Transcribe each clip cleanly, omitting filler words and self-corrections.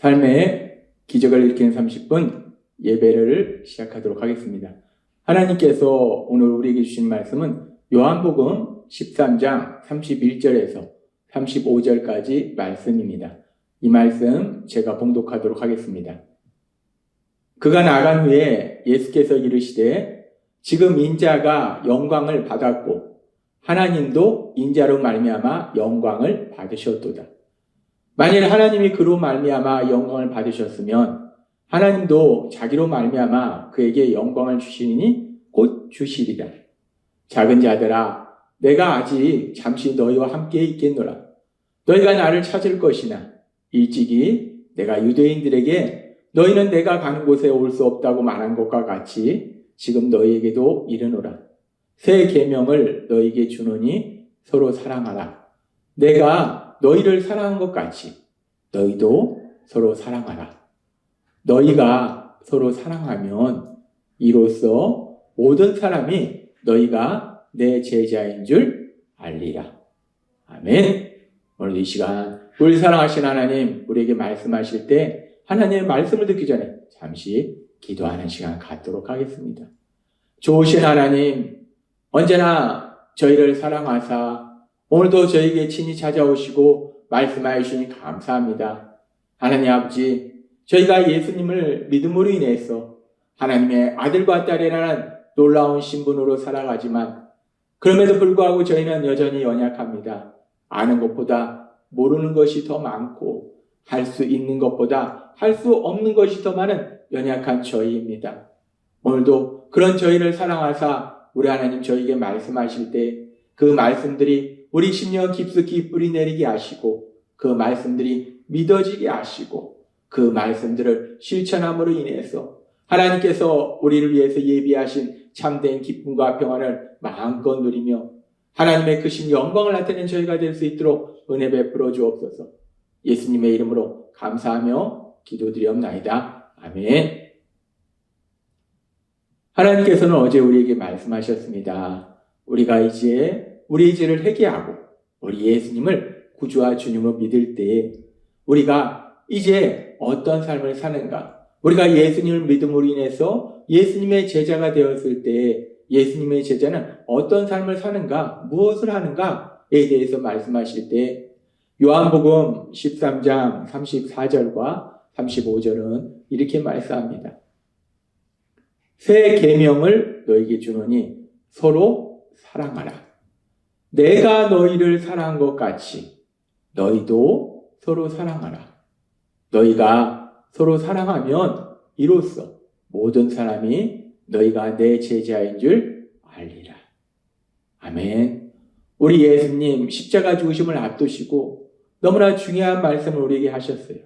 삶의 기적을 일으키는 30분 예배를 시작하도록 하겠습니다. 하나님께서 오늘 우리에게 주신 말씀은 요한복음 13장 31절에서 35절까지 말씀입니다. 이 말씀 제가 봉독하도록 하겠습니다. 그가 나간 후에 예수께서 이르시되 지금 인자가 영광을 받았고 하나님도 인자로 말미암아 영광을 받으셨도다. 만일 하나님이 그로 말미암아 영광을 받으셨으면 하나님도 자기로 말미암아 그에게 영광을 주시니 곧 주시리라. 작은 자들아, 내가 아직 잠시 너희와 함께 있겠노라. 너희가 나를 찾을 것이나 일찍이 내가 유대인들에게 너희는 내가 가는 곳에 올 수 없다고 말한 것과 같이 지금 너희에게도 이르노라. 새 계명을 너희에게 주노니 서로 사랑하라. 내가 너희를 사랑한 것 같이 너희도 서로 사랑하라. 너희가 서로 사랑하면 이로써 모든 사람이 너희가 내 제자인 줄 알리라. 아멘. 오늘 이 시간 우리 사랑하신 하나님 우리에게 말씀하실 때 하나님의 말씀을 듣기 전에 잠시 기도하는 시간 갖도록 하겠습니다. 좋으신 하나님, 언제나 저희를 사랑하사 오늘도 저에게 친히 찾아오시고 말씀하여 주시니 감사합니다. 하나님 아버지, 저희가 예수님을 믿음으로 인해서 하나님의 아들과 딸이라는 놀라운 신분으로 살아가지만 그럼에도 불구하고 저희는 여전히 연약합니다. 아는 것보다 모르는 것이 더 많고 할 수 있는 것보다 할 수 없는 것이 더 많은 연약한 저희입니다. 오늘도 그런 저희를 사랑하사 우리 하나님 저희에게 말씀하실 때 그 말씀들이 우리 심령 깊숙이 뿌리 내리게 하시고 그 말씀들이 믿어지게 하시고 그 말씀들을 실천함으로 인해서 하나님께서 우리를 위해서 예비하신 참된 기쁨과 평안을 마음껏 누리며 하나님의 크신 영광을 나타내는 저희가 될 수 있도록 은혜 베풀어 주옵소서. 예수님의 이름으로 감사하며 기도드리옵나이다. 아멘. 하나님께서는 어제 우리에게 말씀하셨습니다. 우리가 이제 우리의 죄를 회개하고 우리 예수님을 구주와 주님으로 믿을 때 우리가 이제 어떤 삶을 사는가? 우리가 예수님을 믿음으로 인해서 예수님의 제자가 되었을 때 예수님의 제자는 어떤 삶을 사는가? 무엇을 하는가에 대해서 말씀하실 때 요한복음 13장 34절과 35절은 이렇게 말씀합니다. 새 계명을 너희에게 주노니 서로 사랑하라. 내가 너희를 사랑한 것 같이 너희도 서로 사랑하라. 너희가 서로 사랑하면 이로써 모든 사람이 너희가 내 제자인 줄 알리라. 아멘. 우리 예수님 십자가 죽으심을 앞두시고 너무나 중요한 말씀을 우리에게 하셨어요.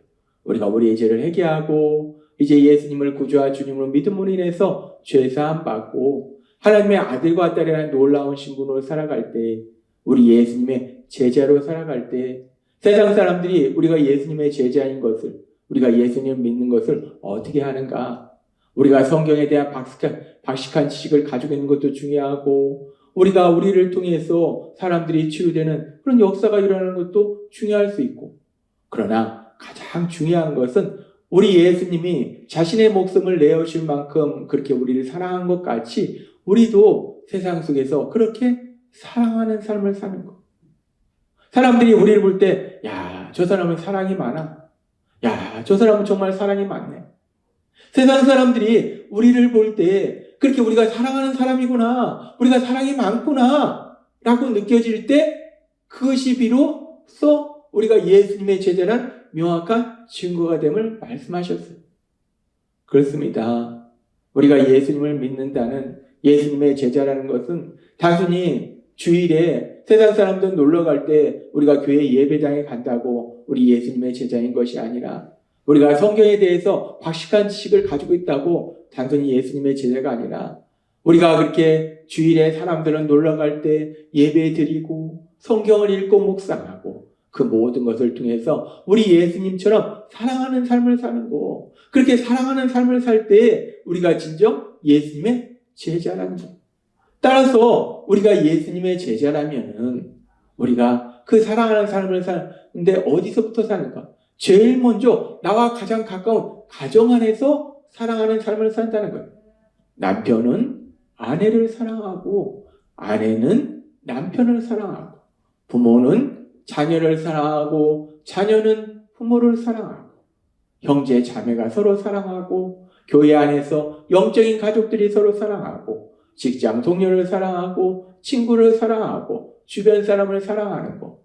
우리가 우리의 죄를 회개하고 이제 예수님을 구주와 주님으로 믿음으로 인해서 죄사함 받고 하나님의 아들과 딸이라는 놀라운 신분으로 살아갈 때 우리 예수님의 제자로 살아갈 때 세상 사람들이 우리가 예수님의 제자인 것을 우리가 예수님을 믿는 것을 어떻게 하는가? 우리가 성경에 대한 박식한 지식을 가지고 있는 것도 중요하고 우리가 우리를 통해서 사람들이 치유되는 그런 역사가 일어나는 것도 중요할 수 있고 그러나 가장 중요한 것은 우리 예수님이 자신의 목숨을 내어줄 만큼 그렇게 우리를 사랑한 것 같이 우리도 세상 속에서 그렇게 사랑하는 삶을 사는 것. 사람들이 우리를 볼 때 야, 저 사람은 사랑이 많아. 야, 저 사람은 정말 사랑이 많네. 세상 사람들이 우리를 볼 때 그렇게 우리가 사랑하는 사람이구나, 우리가 사랑이 많구나 라고 느껴질 때 그것이 비로소 우리가 예수님의 제자란 명확한 증거가 됨을 말씀하셨어요. 그렇습니다. 우리가 예수님을 믿는다는 예수님의 제자라는 것은 단순히 주일에 세상 사람들 놀러 갈 때 우리가 교회 예배당에 간다고 우리 예수님의 제자인 것이 아니라 우리가 성경에 대해서 박식한 지식을 가지고 있다고 단순히 예수님의 제자가 아니라 우리가 그렇게 주일에 사람들은 놀러 갈 때 예배 드리고 성경을 읽고 묵상하고 그 모든 것을 통해서 우리 예수님처럼 사랑하는 삶을 사는 거. 그렇게 사랑하는 삶을 살 때 우리가 진정 예수님의 제자라는 거. 따라서 우리가 예수님의 제자라면은 우리가 그 사랑하는 삶을 사는데 어디서부터 사는가? 제일 먼저 나와 가장 가까운 가정 안에서 사랑하는 삶을 산다는 거예요. 남편은 아내를 사랑하고 아내는 남편을 사랑하고 부모는 자녀를 사랑하고 자녀는 부모를 사랑하고 형제 자매가 서로 사랑하고 교회 안에서 영적인 가족들이 서로 사랑하고 직장 동료를 사랑하고 친구를 사랑하고 주변 사람을 사랑하는 거,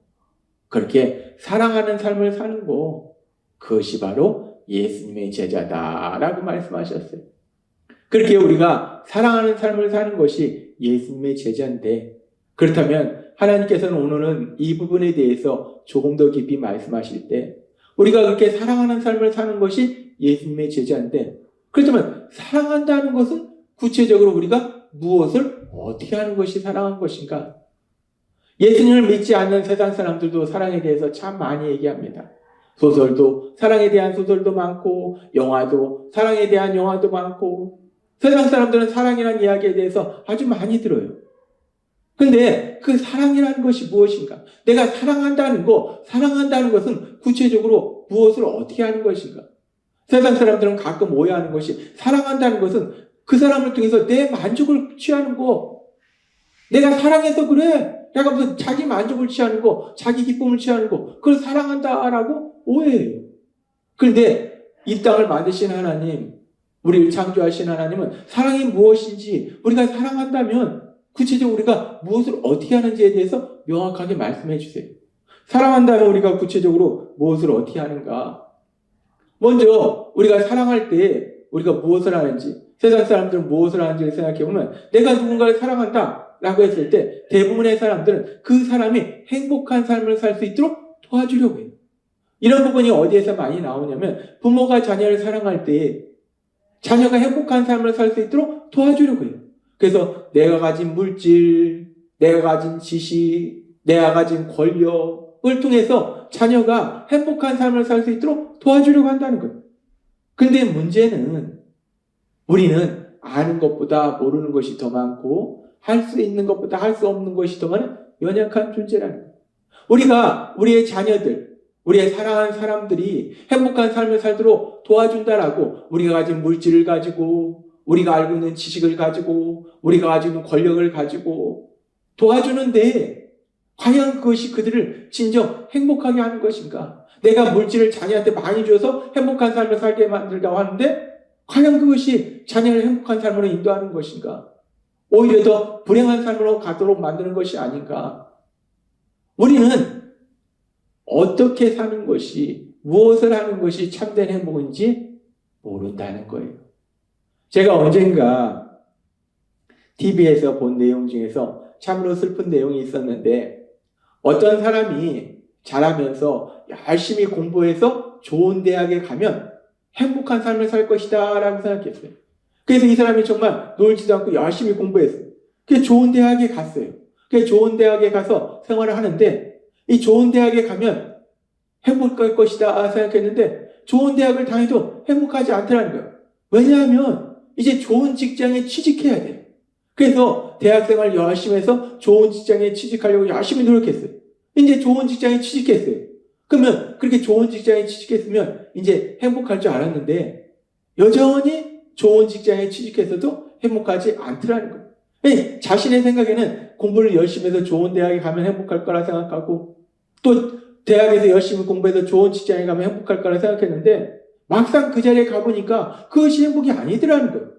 그렇게 사랑하는 삶을 사는 거, 그것이 바로 예수님의 제자다라고 말씀하셨어요. 그렇게 우리가 사랑하는 삶을 사는 것이 예수님의 제자인데, 그렇다면 하나님께서는 오늘은 이 부분에 대해서 조금 더 깊이 말씀하실 때, 우리가 그렇게 사랑하는 삶을 사는 것이 예수님의 제자인데, 그렇다면 사랑한다는 것은 구체적으로 우리가 무엇을 어떻게 하는 것이 사랑한 것인가? 예수님을 믿지 않는 세상 사람들도 사랑에 대해서 참 많이 얘기합니다. 소설도, 사랑에 대한 소설도 많고, 영화도, 사랑에 대한 영화도 많고, 세상 사람들은 사랑이라는 이야기에 대해서 아주 많이 들어요. 근데 그 사랑이라는 것이 무엇인가? 내가 사랑한다는 것은 구체적으로 무엇을 어떻게 하는 것인가? 세상 사람들은 가끔 오해하는 것이, 사랑한다는 것은 그 사람을 통해서 내 만족을 취하는 거, 내가 사랑해서 그래, 내가 무슨 자기 만족을 취하는 거, 자기 기쁨을 취하는 거, 그걸 사랑한다라고 오해해요. 그런데 이 땅을 만드신 하나님, 우리를 창조하신 하나님은 사랑이 무엇인지, 우리가 사랑한다면 구체적으로 우리가 무엇을 어떻게 하는지에 대해서 명확하게 말씀해 주세요. 사랑한다면 우리가 구체적으로 무엇을 어떻게 하는가? 먼저 우리가 사랑할 때 우리가 무엇을 하는지, 세상 사람들은 무엇을 하는지를 생각해 보면, 내가 누군가를 사랑한다 라고 했을 때 대부분의 사람들은 그 사람이 행복한 삶을 살 수 있도록 도와주려고 해요. 이런 부분이 어디에서 많이 나오냐면, 부모가 자녀를 사랑할 때 자녀가 행복한 삶을 살 수 있도록 도와주려고 해요. 그래서 내가 가진 물질, 내가 가진 지식, 내가 가진 권력을 통해서 자녀가 행복한 삶을 살 수 있도록 도와주려고 한다는 거예요. 근데 문제는 우리는 아는 것보다 모르는 것이 더 많고, 할 수 있는 것보다 할 수 없는 것이 더 많은 연약한 존재라는 거예요. 우리가 우리의 자녀들, 우리의 사랑하는 사람들이 행복한 삶을 살도록 도와준다라고 우리가 가진 물질을 가지고, 우리가 알고 있는 지식을 가지고, 우리가 가지고 있는 권력을 가지고 도와주는데, 과연 그것이 그들을 진정 행복하게 하는 것인가? 내가 물질을 자녀한테 많이 줘서 행복한 삶을 살게 만들려고 하는데, 과연 그것이 자녀를 행복한 삶으로 인도하는 것인가? 오히려 더 불행한 삶으로 가도록 만드는 것이 아닌가? 우리는 어떻게 사는 것이, 무엇을 하는 것이 참된 행복인지 모른다는 거예요. 제가 언젠가 TV에서 본 내용 중에서 참으로 슬픈 내용이 있었는데, 어떤 사람이 자라면서 열심히 공부해서 좋은 대학에 가면 행복한 삶을 살 것이다 라고 생각했어요. 그래서 이 사람이 정말 놀지도 않고 열심히 공부했어요. 그래서 좋은 대학에 갔어요. 그래서 좋은 대학에 가서 생활을 하는데, 이 좋은 대학에 가면 행복할 것이다 생각했는데 좋은 대학을 다녀도 행복하지 않더라는 거예요. 왜냐하면 이제 좋은 직장에 취직해야 돼요. 그래서 대학생활 열심히 해서 좋은 직장에 취직하려고 열심히 노력했어요. 이제 좋은 직장에 취직했어요. 그러면 그렇게 좋은 직장에 취직했으면 이제 행복할 줄 알았는데, 여전히 좋은 직장에 취직해서도 행복하지 않더라는 거예요. 자신의 생각에는 공부를 열심히 해서 좋은 대학에 가면 행복할 거라 생각하고, 또 대학에서 열심히 공부해서 좋은 직장에 가면 행복할 거라 생각했는데, 막상 그 자리에 가보니까 그것이 행복이 아니더라는 거예요.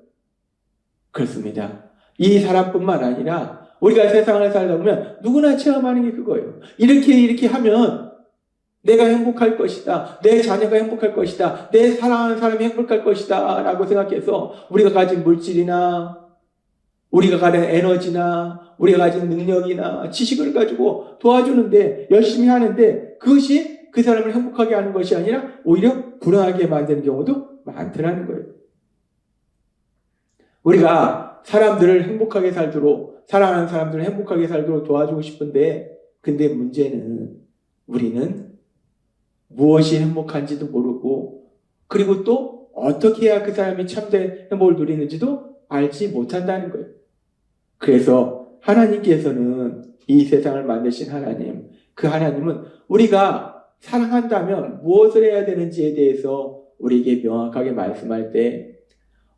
그렇습니다. 이 사람뿐만 아니라 우리가 세상을 살다 보면 누구나 체험하는 게 그거예요. 이렇게 하면 내가 행복할 것이다, 내 자녀가 행복할 것이다, 내 사랑하는 사람이 행복할 것이다 라고 생각해서 우리가 가진 물질이나 우리가 가진 에너지나 우리가 가진 능력이나 지식을 가지고 도와주는데, 열심히 하는데, 그것이 그 사람을 행복하게 하는 것이 아니라 오히려 불행하게 만드는 경우도 많더라는 거예요. 우리가 사람들을 행복하게 살도록, 사랑하는 사람들을 행복하게 살도록 도와주고 싶은데, 근데 문제는 우리는 무엇이 행복한지도 모르고, 그리고 또 어떻게 해야 그 사람이 참된 행복을 누리는지도 알지 못한다는 거예요. 그래서 하나님께서는, 이 세상을 만드신 하나님, 그 하나님은 우리가 사랑한다면 무엇을 해야 되는지에 대해서 우리에게 명확하게 말씀할 때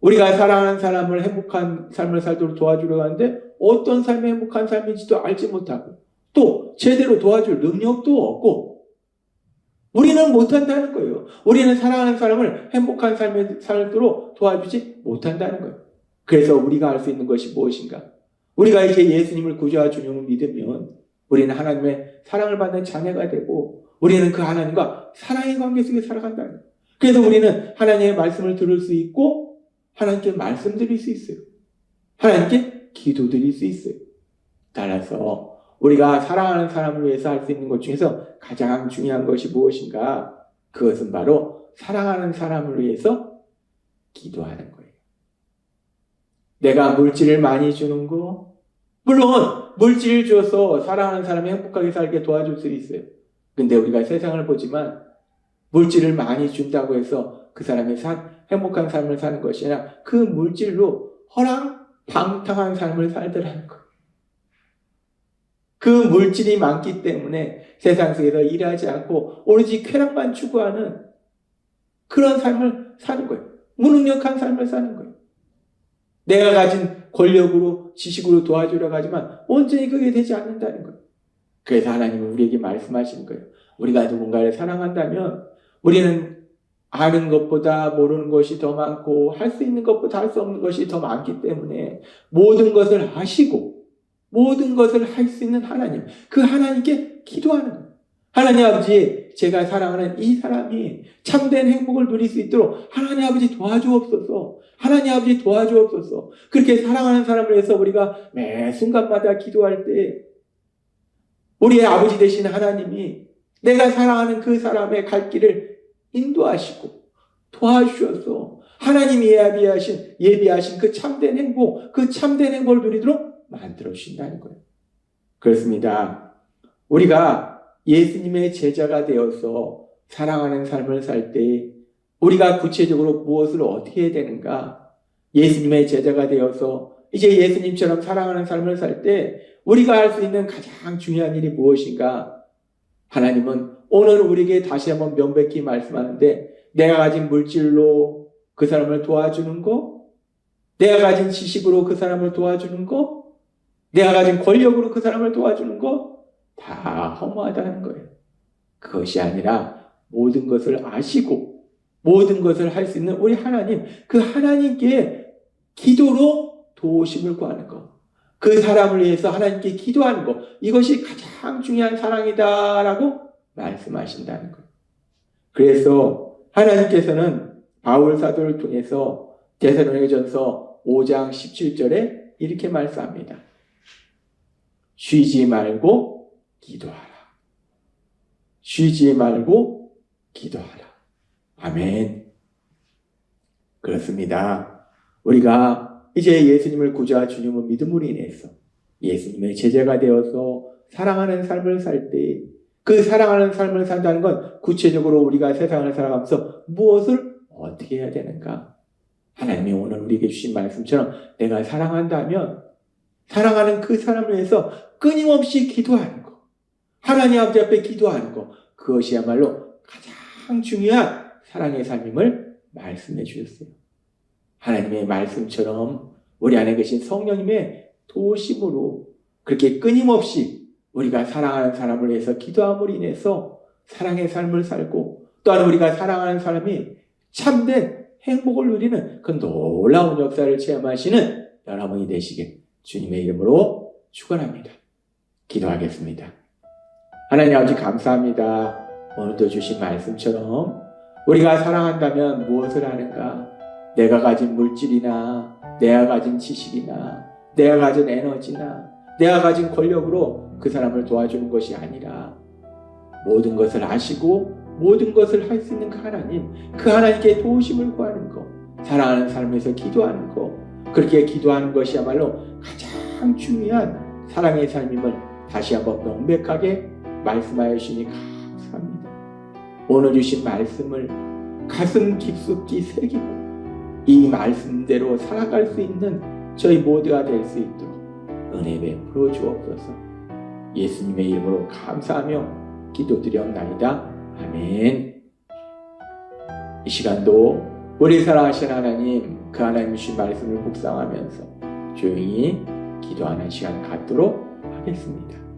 우리가 사랑하는 사람을 행복한 삶을 살도록 도와주려고 하는데 어떤 삶이 행복한 삶인지도 알지 못하고 또 제대로 도와줄 능력도 없고 우리는 못한다는 거예요. 우리는 사랑하는 사람을 행복한 삶을 살도록 도와주지 못한다는 거예요. 그래서 우리가 할 수 있는 것이 무엇인가? 우리가 이제 예수님을 구주와 주님을 믿으면 우리는 하나님의 사랑을 받는 자녀가 되고 우리는 그 하나님과 사랑의 관계 속에 살아간다는 거예요. 그래서 우리는 하나님의 말씀을 들을 수 있고 하나님께 말씀드릴 수 있어요. 하나님께 기도드릴 수 있어요. 따라서 우리가 사랑하는 사람을 위해서 할 수 있는 것 중에서 가장 중요한 것이 무엇인가? 그것은 바로 사랑하는 사람을 위해서 기도하는 거예요. 내가 물질을 많이 주는 거, 물론 물질을 줘서 사랑하는 사람이 행복하게 살게 도와줄 수 있어요. 근데 우리가 세상을 보지만 물질을 많이 준다고 해서 그 사람이 행복한 삶을 사는 것이 아니라 그 물질로 허랑방탕한 삶을 살더라는 거예요. 그 물질이 많기 때문에 세상 속에서 일하지 않고 오로지 쾌락만 추구하는 그런 삶을 사는 거예요. 무능력한 삶을 사는 거예요. 내가 가진 권력으로 지식으로 도와주려고 하지만 온전히 그게 되지 않는다는 거예요. 그래서 하나님은 우리에게 말씀하시는 거예요. 우리가 누군가를 사랑한다면 우리는 아는 것보다 모르는 것이 더 많고 할 수 있는 것보다 할 수 없는 것이 더 많기 때문에 모든 것을 아시고 모든 것을 할 수 있는 하나님, 그 하나님께 기도하는 거예요. 하나님 아버지, 제가 사랑하는 이 사람이 참된 행복을 누릴 수 있도록 하나님 아버지 도와주옵소서. 하나님 아버지 도와주옵소서. 그렇게 사랑하는 사람을 위해서 우리가 매 순간마다 기도할 때 우리의 아버지 되신 하나님이 내가 사랑하는 그 사람의 갈 길을 인도하시고 도와주셔서 하나님이 예비하신 그 참된 행복을 누리도록 만들어 주신다는 거예요. 그렇습니다. 우리가 예수님의 제자가 되어서 사랑하는 삶을 살 때 우리가 구체적으로 무엇을 어떻게 해야 되는가? 예수님의 제자가 되어서 이제 예수님처럼 사랑하는 삶을 살 때 우리가 할 수 있는 가장 중요한 일이 무엇인가? 하나님은 오늘 우리에게 다시 한번 명백히 말씀하는데 내가 가진 물질로 그 사람을 도와주는 거, 내가 가진 지식으로 그 사람을 도와주는 거, 내가 가진 권력으로 그 사람을 도와주는 거 다 허무하다는 거예요. 그것이 아니라 모든 것을 아시고 모든 것을 할 수 있는 우리 하나님, 그 하나님께 기도로 도우심을 구하는 것, 그 사람을 위해서 하나님께 기도하는 것, 이것이 가장 중요한 사랑이다라고 말씀하신다는 거예요. 그래서 하나님께서는 바울 사도를 통해서 데살로니가전서 5장 17절에 이렇게 말씀합니다. 쉬지 말고 기도하라. 쉬지 말고 기도하라. 아멘. 그렇습니다. 우리가 이제 예수님을 구주와 주님을 믿음으로 인해서 예수님의 제자가 되어서 사랑하는 삶을 살 때 그 사랑하는 삶을 산다는 건 구체적으로 우리가 세상을 살아가면서 무엇을 어떻게 해야 되는가? 하나님이 오늘 우리에게 주신 말씀처럼 내가 사랑한다면 사랑하는 그 사람을 위해서 끊임없이 기도하는 것, 하나님 아버지 앞에 기도하는 것, 그것이야말로 가장 중요한 사랑의 삶임을 말씀해 주셨어요. 하나님의 말씀처럼 우리 안에 계신 성령님의 도우심으로 그렇게 끊임없이 우리가 사랑하는 사람을 위해서 기도함으로 인해서 사랑의 삶을 살고 또한 우리가 사랑하는 사람이 참된 행복을 누리는 그 놀라운 역사를 체험하시는 여러분이 되시길 주님의 이름으로 축원합니다. 기도하겠습니다. 하나님 아버지 감사합니다. 오늘도 주신 말씀처럼 우리가 사랑한다면 무엇을 하는가? 내가 가진 물질이나 내가 가진 지식이나 내가 가진 에너지나 내가 가진 권력으로 그 사람을 도와주는 것이 아니라 모든 것을 아시고 모든 것을 할 수 있는 그 하나님께 도우심을 구하는 것, 사랑하는 삶에서 기도하는 것, 그렇게 기도하는 것이야말로 가장 중요한 사랑의 삶임을 다시 한번 명백하게 말씀하여 주시니 감사합니다. 오늘 주신 말씀을 가슴 깊숙이 새기고 이 말씀대로 살아갈 수 있는 저희 모두가 될 수 있도록 은혜 베풀어 주옵소서. 예수님의 이름으로 감사하며 기도드렸나이다. 아멘. 이 시간도 우리 살아가신 하나님, 그 하나님 주신 말씀을 묵상하면서 조용히 기도하는 시간 갖도록 하겠습니다.